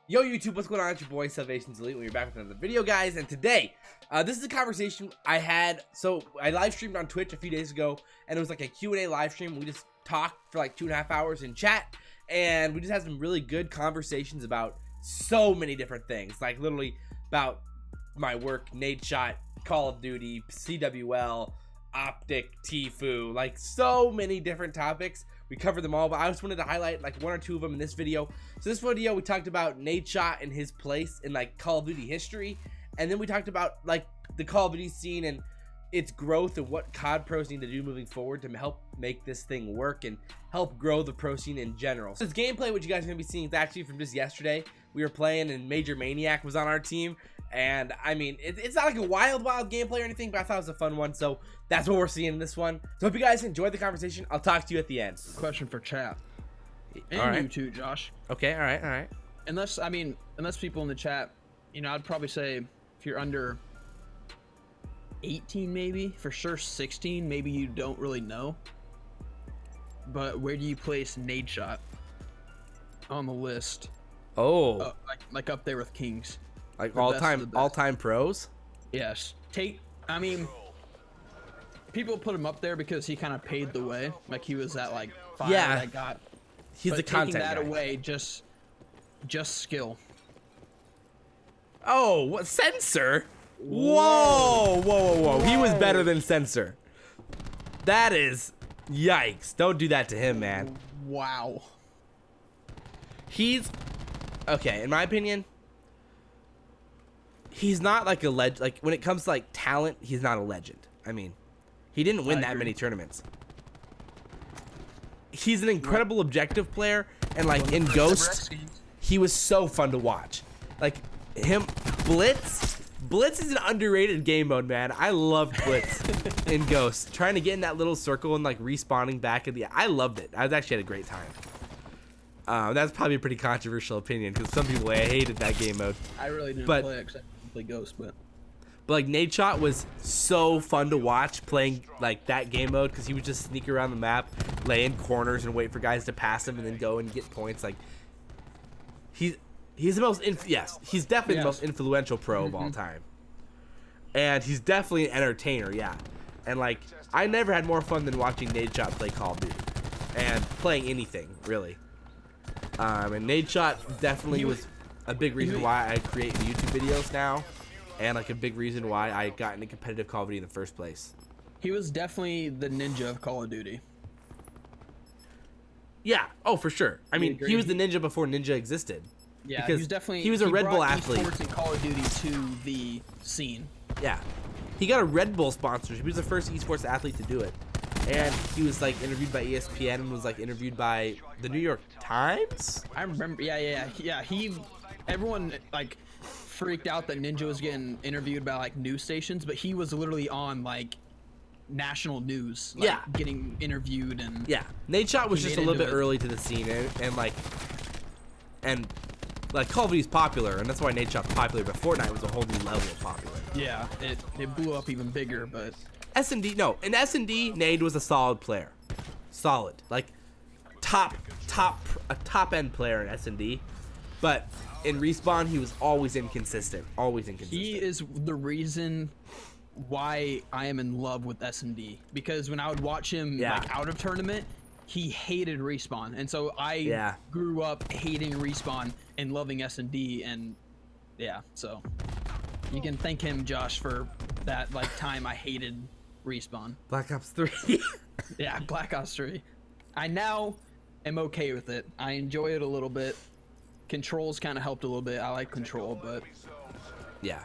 Yo YouTube, what's going on? It's your boy SalvationsElite. We're back with another video, guys, and today this is a conversation I had. So I live streamed on Twitch a few days ago, and it was like a Q&A live stream. We just talked for like 2.5 hours in chat, and we just had some really good conversations about so many different things, like literally about my work, Nadeshot, Call of Duty, CWL, Optic, Tfue, like so many different topics. We covered them all, but I just wanted to highlight like one or two of them in this video. So this video, we talked about Nadeshot and his place in like Call of Duty history, and then we talked about like the Call of Duty scene and its growth and what COD Pros need to do moving forward to help make this thing work and help grow the pro scene in general. So this gameplay, what you guys are gonna be seeing, is actually from just yesterday. We were playing and Major Maniac was on our team. And I mean, it's not like a wild gameplay or anything, but I thought it was a fun one. So that's what we're seeing in this one. So hope you guys enjoyed the conversation. I'll talk to you at the end. Question for chat. And all right. You too, Josh. Okay, all right. Unless people in the chat, you know, I'd probably say if you're under 18, maybe, for sure 16, maybe you don't really know. But where do you place Nadeshot on the list? Oh, like up there with Kings. Like all-time pros? Yes. I mean, people put him up there because he kind of paved the way. Like he was that like fire that got. He's the content taking that guy. away, just skill. Oh, what Sensor? Whoa. He was better than Sensor. That is yikes. Don't do that to him, man. Wow. He's okay, in my opinion. He's not like a legend. Like when it comes to like talent, he's not a legend. I mean, he didn't win that many tournaments. He's an incredible objective player, and like in Ghost, he was so fun to watch. Like him, Blitz is an underrated game mode, man. I loved Blitz in Ghost, trying to get in that little circle and like respawning back at the. I loved it. I was actually had a great time. That's probably a pretty controversial opinion because some people hated that game mode. I really didn't play except play Ghost, but like Nadeshot was so fun to watch playing like that game mode because he would just sneak around the map, lay in corners, and wait for guys to pass him and then go and get points. Like he's the most he's definitely the most influential pro of all time, and he's definitely an entertainer. Yeah, and like I never had more fun than watching Nadeshot play Call of Duty and playing anything really. And Nadeshot definitely was a big reason why I create YouTube videos now, and like a big reason why I got into competitive Call of Duty in the first place. He was definitely the ninja of Call of Duty. Yeah, oh for sure. I mean, he was the ninja before ninja existed. Yeah, because he was a Red Bull athlete. Esports and Call of Duty to the scene. Yeah, he got a Red Bull sponsorship. He was the first esports athlete to do it. And he was like interviewed by ESPN and was like interviewed by the New York Times. I remember, yeah. Everyone like freaked out that Ninja was getting interviewed by like news stations, but he was literally on like national news, like, getting interviewed. And Nadeshot was just a little bit early to the scene, and like Call of Duty's popular, and that's why Nadeshot's popular. But Fortnite was a whole new level of popular. Yeah, it blew up even bigger, but. S&D, no. In S&D, Nade was a solid player. Solid. Like, top end player in S&D. But in Respawn, he was always inconsistent. He is the reason why I am in love with S&D. Because when I would watch him like out of tournament, he hated Respawn. And so I grew up hating Respawn and loving S&D. And yeah, so you can thank him, Josh, for that like time I hated Respawn. Black Ops 3. Yeah, Black Ops 3. I now am okay with it. I enjoy it a little bit. Controls kind of helped a little bit. I like Control, but yeah.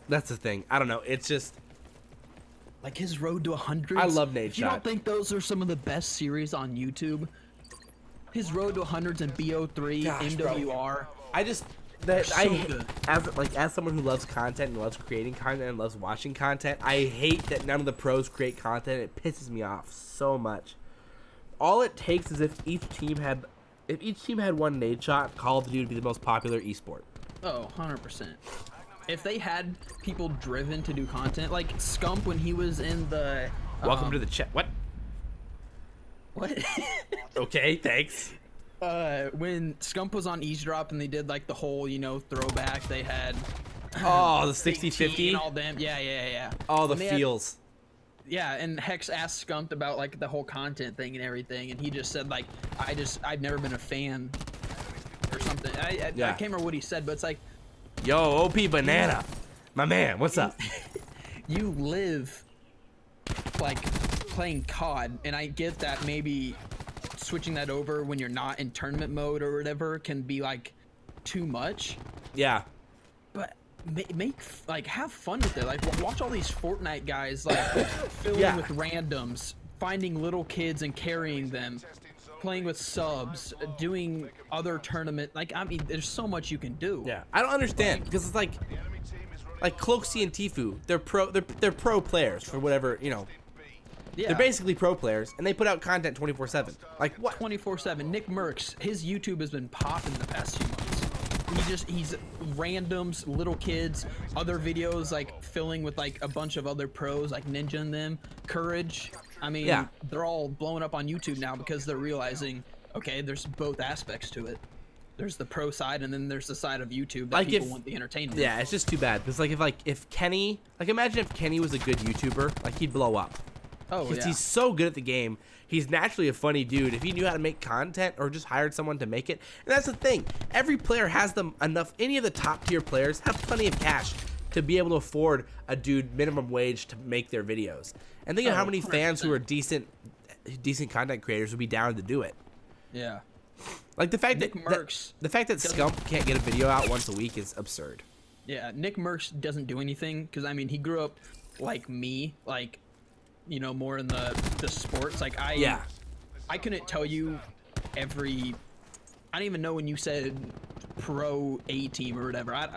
That's the thing. I don't know. It's just like his road to 100. I love Nadeshot. You don't think those are some of the best series on YouTube? His road to 100s and BO3, MWR. Bro. As someone who loves content and loves creating content and loves watching content, I hate that none of the pros create content. It pisses me off so much. All it takes is if each team had one Nadeshot, Call of Duty would be the most popular esport. Oh, 100%. If they had people driven to do content, like Scump when he was in the welcome to the chat. What? What? Okay, thanks. When Scump was on eavesdrop and they did like the whole, you know, throwback, they had oh the 60-50 and all them. Yeah. All the feels. Yeah, and Hex asked Scump about like the whole content thing and everything, and he just said like, I've never been a fan or something. I can't remember what he said, but it's like, yo, OP Banana, my man, what's up? You live like playing COD, and I get that maybe switching that over when you're not in tournament mode or whatever can be like too much. Yeah. But make like have fun with it. Like watch all these Fortnite guys like filling with randoms, finding little kids and carrying them, playing with subs, doing other tournament. Like I mean, there's so much you can do. Yeah, I don't understand because it's like Cloaksy and Tfue, they're pro players for whatever, you know. Yeah. They're basically pro players, and they put out content 24/7. Like what? 24/7. Nick Merckx, his YouTube has been popping the past few months. He's randoms, little kids, other videos like filling with like a bunch of other pros like Ninja and them, Courage. I mean, they're all blowing up on YouTube now because they're realizing, okay, there's both aspects to it. There's the pro side, and then there's the side of YouTube that like people want the entertainment. Yeah, it's just too bad because if Kenny, like imagine if Kenny was a good YouTuber, like he'd blow up. Oh, yeah. He's so good at the game. He's naturally a funny dude. If he knew how to make content or just hired someone to make it. And that's the thing. Every player has them enough. Any of the top tier players have plenty of cash to be able to afford a dude minimum wage to make their videos. And think of how many 100%. Fans who are decent content creators would be down to do it. Yeah. Like the fact that Scump can't get a video out once a week is absurd. Yeah, Nick Merckx doesn't do anything because I mean he grew up like me, like, you know, more in the sports. Like I couldn't tell you I don't even know when you said pro A team or whatever. I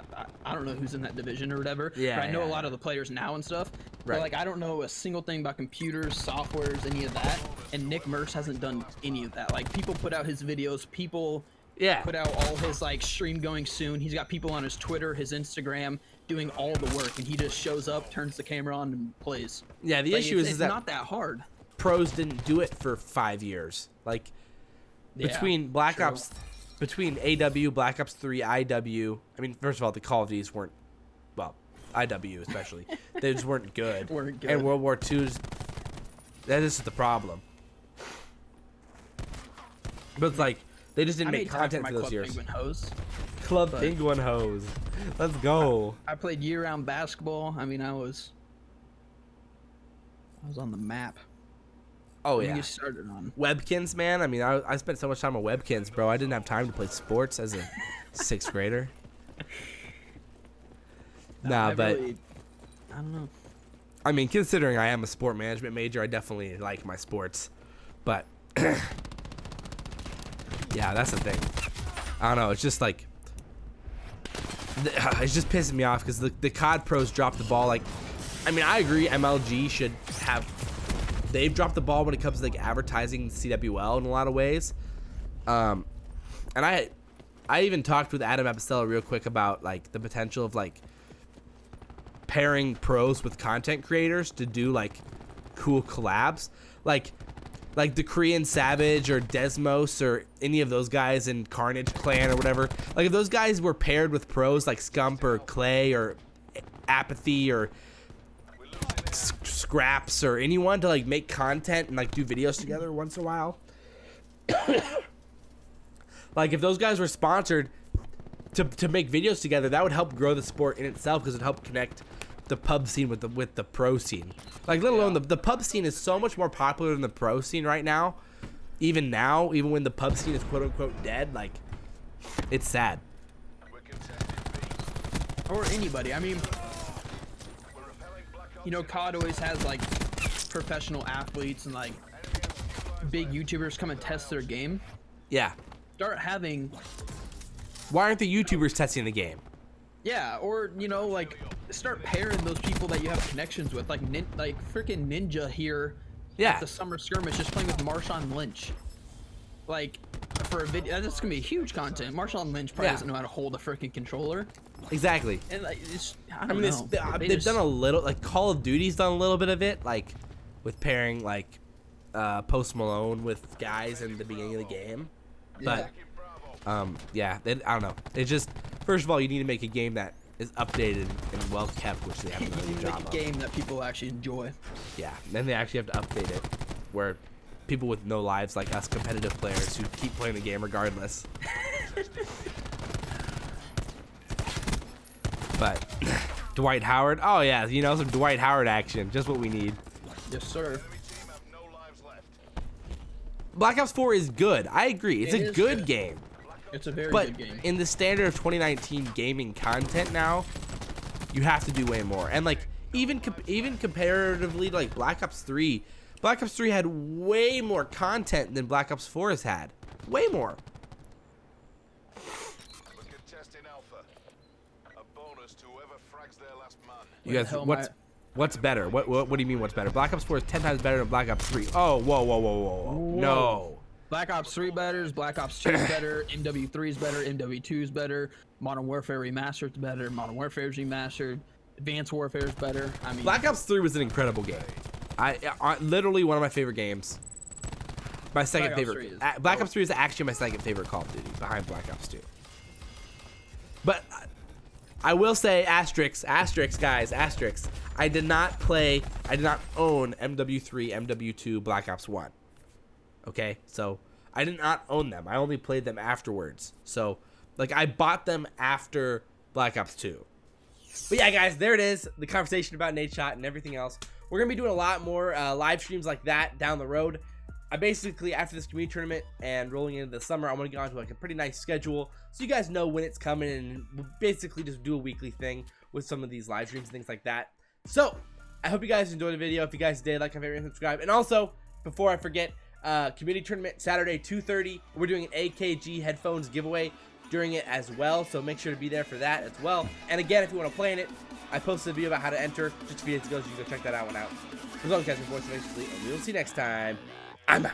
don't know who's in that division or whatever. Yeah. But I know a lot of the players now and stuff. Right. But like I don't know a single thing about computers, softwares, any of that. And Nick Merckx hasn't done any of that. Like people put out his videos, people put out all his like stream going soon. He's got people on his Twitter, his Instagram doing all the work, and he just shows up, turns the camera on, and plays. Yeah, the issue is that not that hard. Pros didn't do it for 5 years. Like between Black Ops, between AW, Black Ops 3, IW. I mean, first of all, the Call of Duties weren't, well, IW especially, they just weren't good. And World War II's, that is the problem. But it's like they just didn't make content for those years. Club Penguin Hose. Let's go. I played year-round basketball. I mean, I was on the map. Oh, yeah. You started on Webkins, man. I mean, I spent so much time on Webkins, bro. I didn't have time to play sports as a 6th grader. Nah, but really, I don't know. I mean, considering I am a sport management major, I definitely like my sports. But yeah, that's the thing. I don't know. It's just like it's just pissing me off because the COD pros dropped the ball. Like, I mean, I agree. MLG should have. They've dropped the ball when it comes to like advertising CWL in a lot of ways. And I even talked with Adam Apostella real quick about like the potential of like pairing pros with content creators to do like cool collabs, like the Korean Savage or Desmos or any of those guys in Carnage Clan or whatever. Like if those guys were paired with pros like Scump or Clay or Apathy or Skrapz or anyone to like make content and like do videos together once in a while. Like if those guys were sponsored to make videos together, that would help grow the sport in itself because it helped connect the pub scene with the pro scene. Like let alone the pub scene is so much more popular than the pro scene right now. Even when the pub scene is quote unquote dead, like it's sad. Or anybody. I mean, you know, COD always has like professional athletes and like big YouTubers come and test their game. Yeah. Start having. Why aren't the YouTubers testing the game? Yeah, or you know, like start pairing those people that you have connections with, like freaking Ninja here. Yeah. At the summer skirmish, just playing with Marshawn Lynch. Like for a video, that's gonna be huge content. Marshawn Lynch probably doesn't know how to hold a freaking controller. Exactly. And like, I don't know. They've done a little, like Call of Duty's done a little bit of it, like with pairing like Post Malone with guys in the beginning of the game. But yeah, I don't know. It's just, first of all, you need to make a game that is updated and well kept, which they haven't done a good job of. Make a game that people actually enjoy. Yeah, then they actually have to update it, where people with no lives like us competitive players who keep playing the game regardless. But Dwight Howard, oh yeah, you know, some Dwight Howard action, just what we need. Yes, sir. Black Ops 4 is good. I agree. It's a good game. It's a very good game. But in the standard of 2019 gaming content now, you have to do way more. And like even comparatively, like Black Ops 3 had way more content than Black Ops 4 has had. Way more. You guys, what's better? What do you mean what's better? Black Ops 4 is 10 times better than Black Ops 3. Oh, whoa. No. Black Ops 3 better, Black Ops 2 is better, MW3 is better, MW2 is better, Modern Warfare Remastered is better, Modern Warfare is remastered, Advanced Warfare is better. I mean, Black Ops 3 was an incredible game. I literally one of my favorite games. My second favorite. Black Ops 3 is actually my second favorite Call of Duty, behind Black Ops 2. But I will say asterisk, guys, asterisk. I did not own MW3, MW2, Black Ops 1. Okay, so I did not own them. I only played them afterwards. So, like, I bought them after Black Ops 2. But yeah, guys, there it is. The conversation about Nadeshot and everything else. We're going to be doing a lot more live streams like that down the road. I basically, after this community tournament and rolling into the summer, I want to get onto like a pretty nice schedule so you guys know when it's coming, and we'll basically just do a weekly thing with some of these live streams and things like that. So, I hope you guys enjoyed the video. If you guys did, like, comment, and subscribe. And also, before I forget, community tournament Saturday 2:30. We're doing an AKG headphones giveaway during it as well, so make sure to be there for that as well. And again, if you want to play in it, I posted a video about how to enter just a few days ago, so you can go check that one out. As always, guys, my voice is SalvationsElite, and we will see you next time. I'm out.